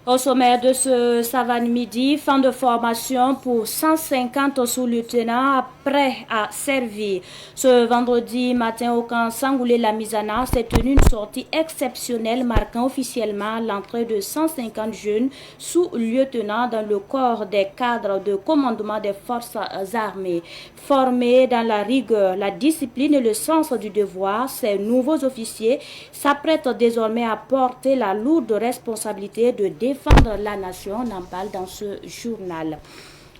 Au sommaire de ce Savane Midi, fin de formation pour 150 sous-lieutenants prêts à servir. Ce vendredi matin au camp Sangoulé-la-Misana s'est tenue une sortie exceptionnelle marquant officiellement l'entrée de 150 jeunes sous-lieutenants dans le corps des cadres de commandement des forces armées. Formés dans la rigueur, la discipline et le sens du devoir, ces nouveaux officiers s'apprêtent désormais à porter la lourde responsabilité de défendre la nation. On en parle dans ce journal.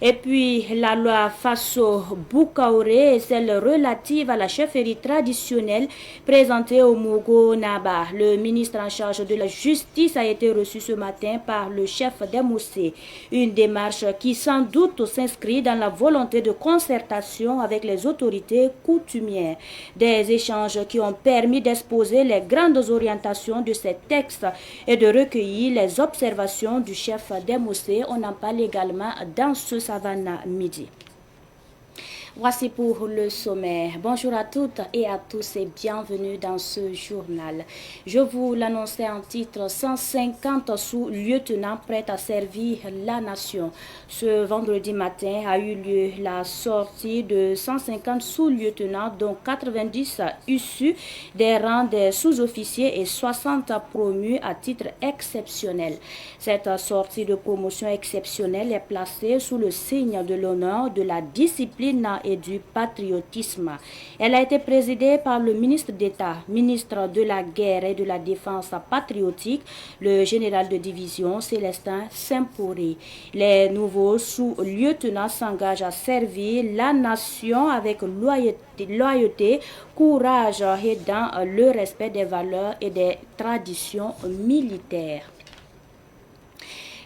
Et puis, la loi Faso Boukaoré est celle relative à la chefferie traditionnelle présentée au Mogo Naba. Le ministre en charge de la justice a été reçu ce matin par le chef des Moussé. Une démarche qui sans doute s'inscrit dans la volonté de concertation avec les autorités coutumières. Des échanges qui ont permis d'exposer les grandes orientations de ces textes et de recueillir les observations du chef des Moussé. On en parle également dans ce Savane Midi. Voici pour le sommaire. Bonjour à toutes et à tous et bienvenue dans ce journal. Je vous l'annonçais en titre, 150 sous-lieutenants prêts à servir la nation. Ce vendredi matin a eu lieu la sortie de 150 sous-lieutenants, dont 90 issus des rangs des sous-officiers et 60 promus à titre exceptionnel. Cette sortie de promotion exceptionnelle est placée sous le signe de l'honneur, de la discipline et du patriotisme. Elle a été présidée par le ministre d'État, ministre de la Guerre et de la Défense patriotique, le général de division Célestin Saint-Pouré. Les nouveaux sous-lieutenants s'engagent à servir la nation avec loyauté, courage et dans le respect des valeurs et des traditions militaires.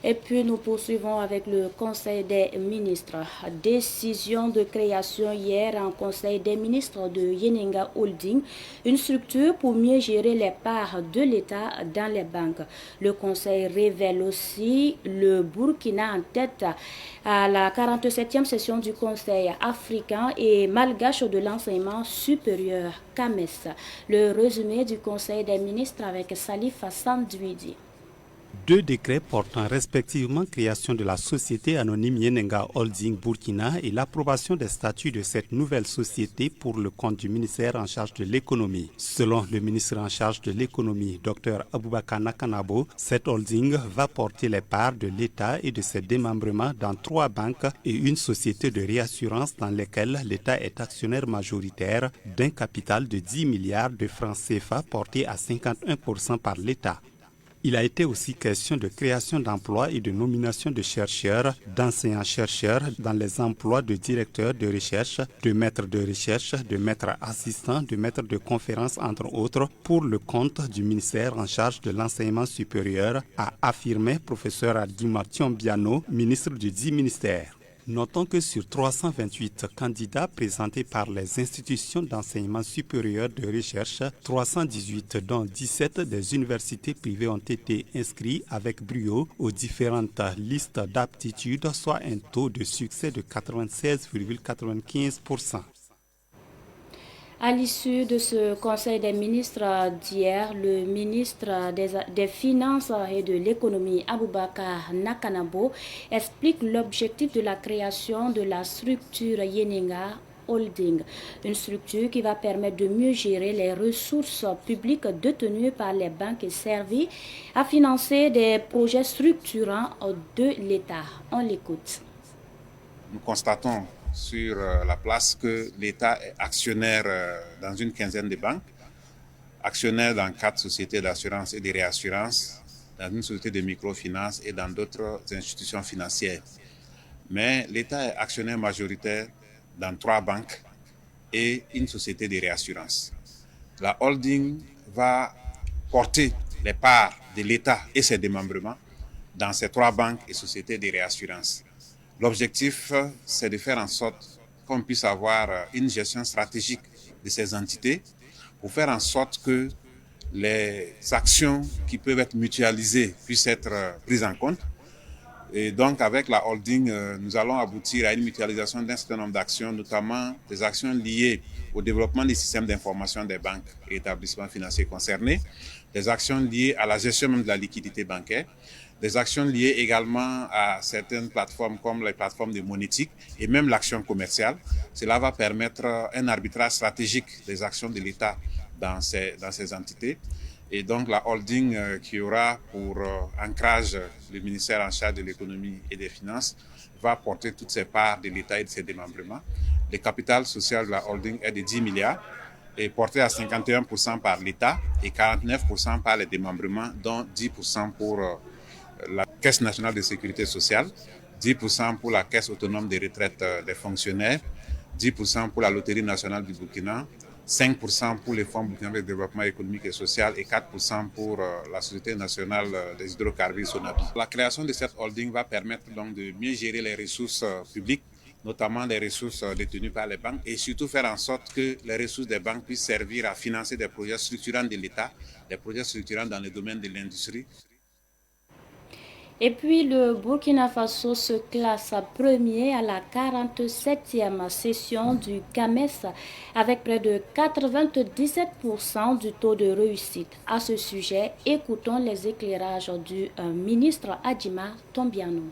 Et puis nous poursuivons avec le Conseil des ministres. Décision de création hier en Conseil des ministres de Yenenga Holding, une structure pour mieux gérer les parts de l'État dans les banques. Le Conseil révèle aussi le Burkina en tête à la 47e session du Conseil africain et malgache de l'enseignement supérieur, CAMES. Le résumé du Conseil des ministres avec Salif Hassan Douidi. Deux décrets portant respectivement création de la société anonyme Yenenga Holding Burkina et l'approbation des statuts de cette nouvelle société pour le compte du ministère en charge de l'économie. Selon le ministre en charge de l'économie, Dr Aboubakar Nakanabo, cette holding va porter les parts de l'État et de ses démembrements dans 3 banques et une société de réassurance dans lesquelles l'État est actionnaire majoritaire d'un capital de 10 milliards de francs CFA porté à 51% par l'État. Il a été aussi question de création d'emplois et de nomination de chercheurs, d'enseignants-chercheurs dans les emplois de directeurs de recherche, de maîtres de recherche, de maîtres assistants, de maîtres de conférences, entre autres, pour le compte du ministère en charge de l'enseignement supérieur, a affirmé professeur Adjuma Biano, ministre du dit ministère. Notons que sur 328 candidats présentés par les institutions d'enseignement supérieur de recherche, 318 dont 17 des universités privées ont été inscrits avec brio aux différentes listes d'aptitude, soit un taux de succès de 96,95%. À l'issue de ce Conseil des ministres d'hier, le ministre des Finances et de l'Économie, Aboubakar Nakanabo, explique l'objectif de la création de la structure Yenenga Holding, une structure qui va permettre de mieux gérer les ressources publiques détenues par les banques et servir à financer des projets structurants de l'État. On l'écoute. Nous constatons sur la place que l'État est actionnaire dans une quinzaine de banques, actionnaire dans 4 sociétés d'assurance et de réassurance, dans une société de microfinance et dans d'autres institutions financières. Mais l'État est actionnaire majoritaire dans 3 banques et une société de réassurance. La holding va porter les parts de l'État et ses démembrements dans ces 3 banques et sociétés de réassurance. L'objectif, c'est de faire en sorte qu'on puisse avoir une gestion stratégique de ces entités pour faire en sorte que les actions qui peuvent être mutualisées puissent être prises en compte. Et donc, avec la holding, nous allons aboutir à une mutualisation d'un certain nombre d'actions, notamment des actions liées au développement des systèmes d'information des banques et établissements financiers concernés, des actions liées à la gestion même de la liquidité bancaire, des actions liées également à certaines plateformes comme les plateformes de monétique et même l'action commerciale. Cela va permettre un arbitrage stratégique des actions de l'État dans ces entités. Et donc la holding qui aura pour ancrage le ministère en charge de l'économie et des finances va porter toutes ses parts de l'État et de ses démembrements. Le capital social de la holding est de 10 milliards et porté à 51% par l'État et 49% par les démembrements, dont 10% pour la Caisse nationale de sécurité sociale, 10% pour la Caisse autonome des retraites des fonctionnaires, 10% pour la Loterie nationale du Burkina, 5% pour les fonds burkinabés de développement économique et social et 4% pour la Société nationale des hydrocarbures Sonabi. La création de cette holding va permettre donc de mieux gérer les ressources publiques, notamment les ressources détenues par les banques, et surtout faire en sorte que les ressources des banques puissent servir à financer des projets structurants de l'État, des projets structurants dans le domaine de l'industrie. Et puis le Burkina Faso se classe premier à la 47e session du CAMES avec près de 97% du taux de réussite. À ce sujet, écoutons les éclairages du ministre Adjima Tombiano.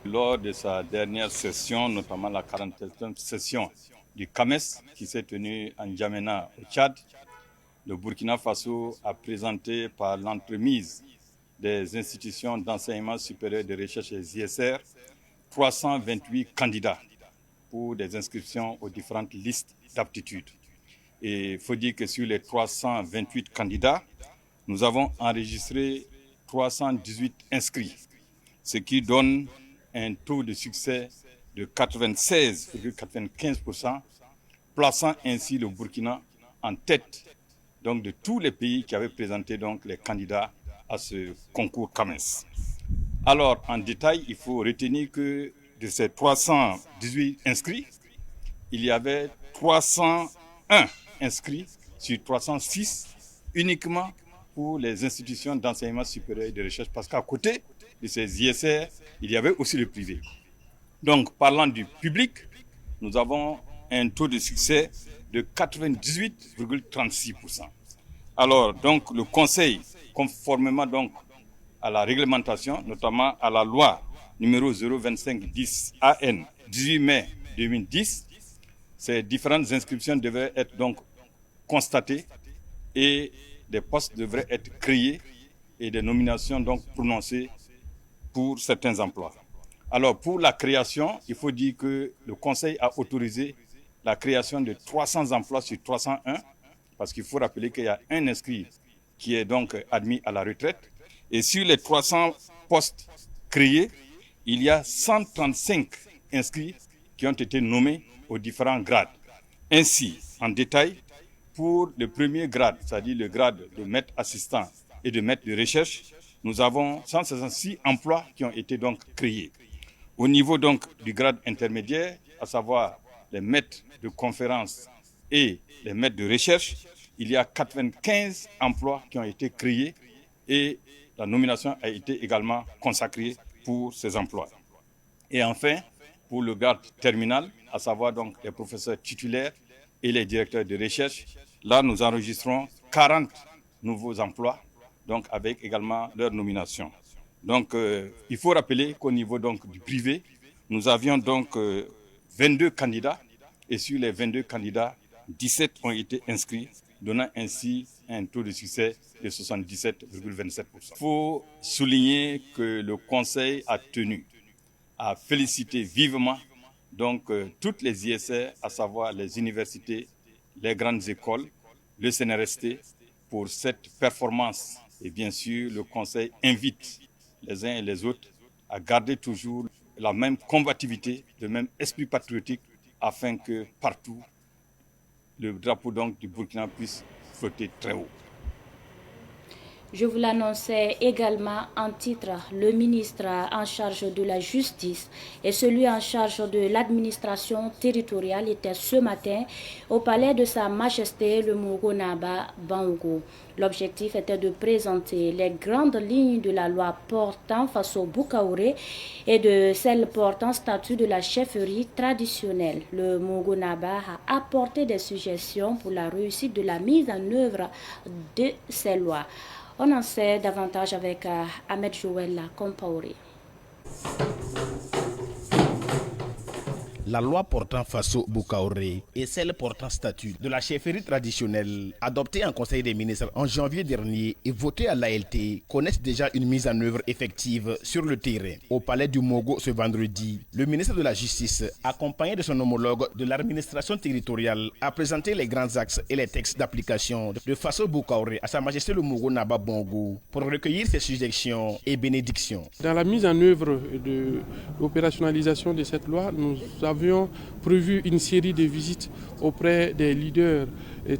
Lors de sa dernière session, notamment la 47e session du CAMES qui s'est tenue en N'Djamena au Tchad, le Burkina Faso a présenté par l'entremise des institutions d'enseignement supérieur de recherche et ISR 328 candidats pour des inscriptions aux différentes listes d'aptitude. Et il faut dire que sur les 328 candidats, nous avons enregistré 318 inscrits, ce qui donne un taux de succès de 96,95%, plaçant ainsi le Burkina en tête donc, de tous les pays qui avaient présenté donc, les candidats à ce concours CAMES. Alors, en détail, il faut retenir que de ces 318 inscrits, il y avait 301 inscrits sur 306 uniquement pour les institutions d'enseignement supérieur et de recherche, parce qu'à côté de ces ISR, il y avait aussi le privé. Donc, parlant du public, nous avons un taux de succès de 98,36%. Alors, donc, le Conseil, conformément donc à la réglementation, notamment à la loi numéro 025-10 AN 18 mai 2010, ces différentes inscriptions devraient être donc constatées et des postes devraient être créés et des nominations donc prononcées pour certains emplois. Alors, pour la création, il faut dire que le Conseil a autorisé la création de 300 emplois sur 301, parce qu'il faut rappeler qu'il y a un inscrit qui est donc admis à la retraite. Et sur les 300 postes créés, il y a 135 inscrits qui ont été nommés aux différents grades. Ainsi, en détail, pour le premier grade, c'est-à-dire le grade de maître assistant et de maître de recherche, nous avons 166 emplois qui ont été donc créés. Au niveau donc du grade intermédiaire, à savoir les maîtres de conférences et les maîtres de recherche, il y a 95 emplois qui ont été créés et la nomination a été également consacrée pour ces emplois. Et enfin, pour le grade terminal, à savoir donc les professeurs titulaires et les directeurs de recherche, là nous enregistrons 40 nouveaux emplois, donc avec également leur nomination. Donc il faut rappeler qu'au niveau donc du privé, nous avions donc 22 candidats et sur les 22 candidats, 17 ont été inscrits, donnant ainsi un taux de succès de 77,27%. Il faut souligner que le Conseil a tenu à féliciter vivement donc, toutes les ISR, à savoir les universités, les grandes écoles, le CNRST, pour cette performance. Et bien sûr, le Conseil invite les uns et les autres à garder toujours la même combativité, le même esprit patriotique, afin que partout, le drapeau donc du Burkina puisse flotter très haut. Je vous l'annonçais également en titre, le ministre en charge de la justice et celui en charge de l'administration territoriale étaient ce matin au palais de Sa Majesté le Mogonaba Bango. L'objectif était de présenter les grandes lignes de la loi portant face au Boukaouré et de celle portant statut de la chefferie traditionnelle. Le Mogonaba a apporté des suggestions pour la réussite de la mise en œuvre de ces lois. On en sait davantage avec Ahmed Joël Compaoré. La loi portant Faso Boukaoré et celle portant statut de la chefferie traditionnelle, adoptée en Conseil des ministres en janvier dernier et votée à l'ALT, connaissent déjà une mise en œuvre effective sur le terrain. Au palais du Mogo ce vendredi, le ministre de la Justice, accompagné de son homologue de l'administration territoriale, a présenté les grands axes et les textes d'application de Faso Boukaoré à Sa Majesté le Mogo Naba Bongo pour recueillir ses suggestions et bénédictions. Dans la mise en œuvre de l'opérationnalisation de cette loi, nous avions prévu une série de visites auprès des leaders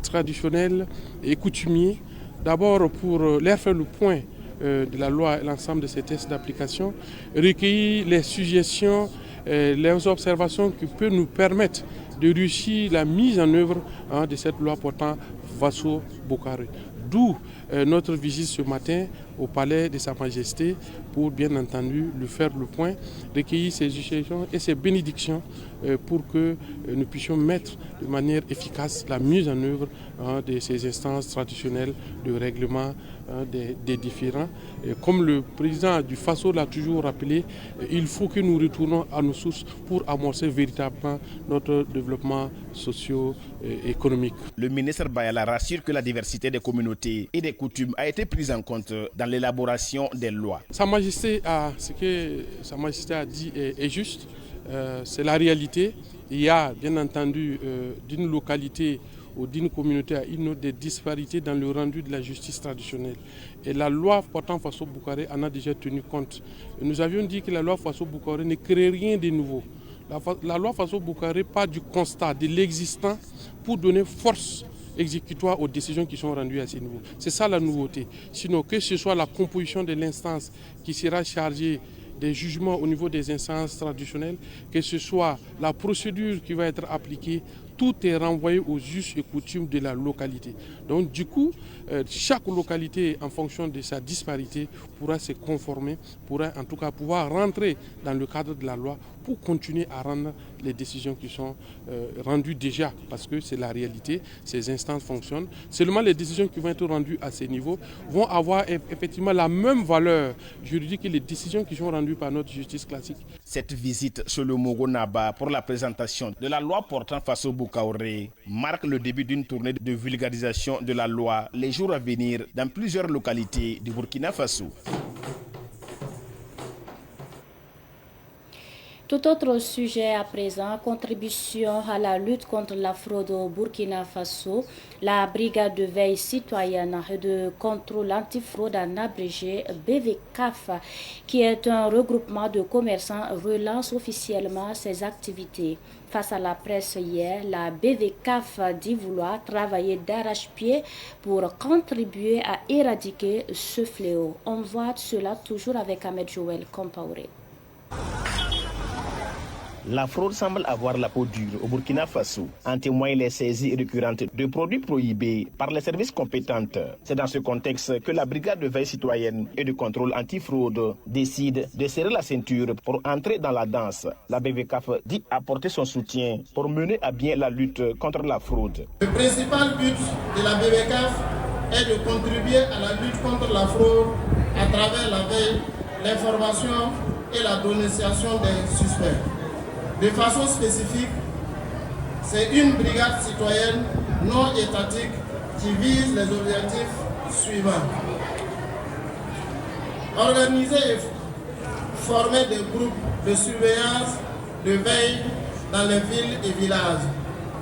traditionnels et coutumiers. D'abord pour leur faire le point de la loi et l'ensemble de ces tests d'application, recueillir les suggestions, les observations qui peuvent nous permettre de réussir la mise en œuvre de cette loi portant Faso Boukaoré. D'où notre visite ce matin au palais de Sa Majesté pour bien entendu lui faire le point, recueillir ses suggestions et ses bénédictions pour que nous puissions mettre de manière efficace la mise en œuvre de ces instances traditionnelles de règlement des différends. Comme le président du Faso l'a toujours rappelé, il faut que nous retournons à nos sources pour amorcer véritablement notre développement socio-économique. Le ministre Bayala rassure que la diversité des communautés et des coutumes a été prise en compte dans l'élaboration des lois. Ce que Sa Majesté a dit est juste, c'est la réalité. Il y a bien entendu d'une localité ou d'une communauté à une autre des disparités dans le rendu de la justice traditionnelle. Et la loi portant Faso Boukaoré en a déjà tenu compte. Et nous avions dit que la loi Faso Boukaoré ne crée rien de nouveau. La loi Faso Boukaoré part du constat de l'existant pour donner force exécutoire aux décisions qui sont rendues à ce niveau. C'est ça la nouveauté. Sinon, que ce soit la composition de l'instance qui sera chargée des jugements au niveau des instances traditionnelles, que ce soit la procédure qui va être appliquée, tout est renvoyé aux us et coutumes de la localité. Donc du coup, chaque localité, en fonction de sa disparité, pourra se conformer, pourra en tout cas pouvoir rentrer dans le cadre de la loi pour continuer à rendre les décisions qui sont rendues déjà, parce que c'est la réalité, ces instances fonctionnent. Seulement les décisions qui vont être rendues à ces niveaux vont avoir effectivement la même valeur juridique que les décisions qui sont rendues par notre justice classique. Cette visite sur le Mogo Naba pour la présentation de la loi portant Faso Boukaoré marque le début d'une tournée de vulgarisation de la loi les jours à venir dans plusieurs localités du Burkina Faso. Tout autre sujet à présent, contribution à la lutte contre la fraude au Burkina Faso. La brigade de veille citoyenne et de contrôle antifraude en abrégé BVCAF, qui est un regroupement de commerçants, relance officiellement ses activités. Face à la presse hier, la BVCAF dit vouloir travailler d'arrache-pied pour contribuer à éradiquer ce fléau. On voit cela toujours avec Ahmed Joël Compaoré. La fraude semble avoir la peau dure au Burkina Faso. En témoignent les saisies récurrentes de produits prohibés par les services compétents. C'est dans ce contexte que la brigade de veille citoyenne et de contrôle antifraude décide de serrer la ceinture pour entrer dans la danse. La BVCAF dit apporter son soutien pour mener à bien la lutte contre la fraude. Le principal but de la BVCAF est de contribuer à la lutte contre la fraude à travers la veille, l'information et la dénonciation des suspects. De façon spécifique, c'est une brigade citoyenne non étatique qui vise les objectifs suivants. Organiser et former des groupes de surveillance, de veille dans les villes et villages.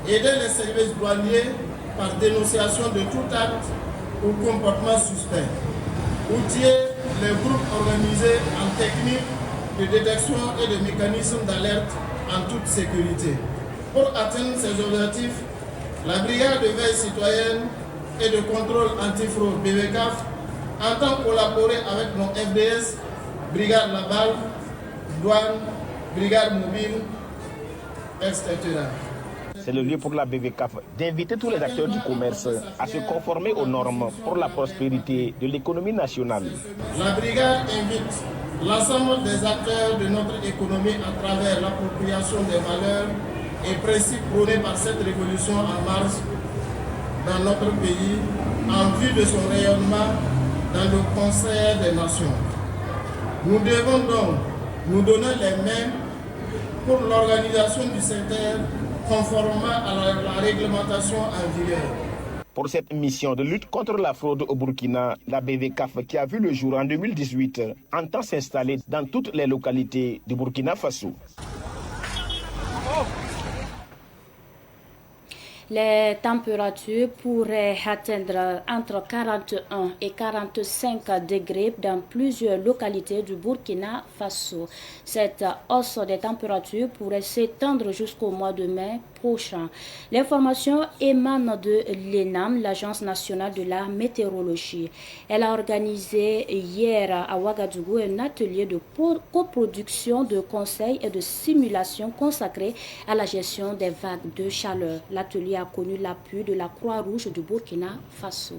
Aider les services douaniers par dénonciation de tout acte ou comportement suspect. Outiller les groupes organisés en technique de détection et de mécanismes d'alerte en toute sécurité. Pour atteindre ces objectifs, la brigade de veille citoyenne et de contrôle antifraude BVCAF entend collaborer avec nos FDS, brigade Laval, douane, brigade mobile, etc. C'est le lieu pour la BVCAF d'inviter tous les acteurs du commerce à se conformer aux normes pour la prospérité de l'économie nationale. La brigade invite l'ensemble des acteurs de notre économie à travers l'appropriation des valeurs et principes prônés par cette révolution en marche dans notre pays en vue de son rayonnement dans le Conseil des Nations. Nous devons donc nous donner les mains pour l'organisation du secteur conformément à la réglementation en vigueur. Pour cette mission de lutte contre la fraude au Burkina, la BVCAF, qui a vu le jour en 2018, entend s'installer dans toutes les localités du Burkina Faso. Les températures pourraient atteindre entre 41 et 45 degrés dans plusieurs localités du Burkina Faso. Cette hausse des températures pourrait s'étendre jusqu'au mois de mai prochain. L'information émane de l'ENAM, l'Agence nationale de la météorologie. Elle a organisé hier à Ouagadougou un atelier de coproduction de conseils et de simulations consacré à la gestion des vagues de chaleur. L'atelier a connu l'appui de la Croix-Rouge du Burkina Faso.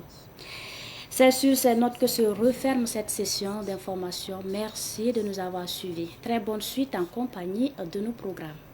C'est sur ces notes que se referme cette session d'information. Merci de nous avoir suivis. Très bonne suite en compagnie de nos programmes.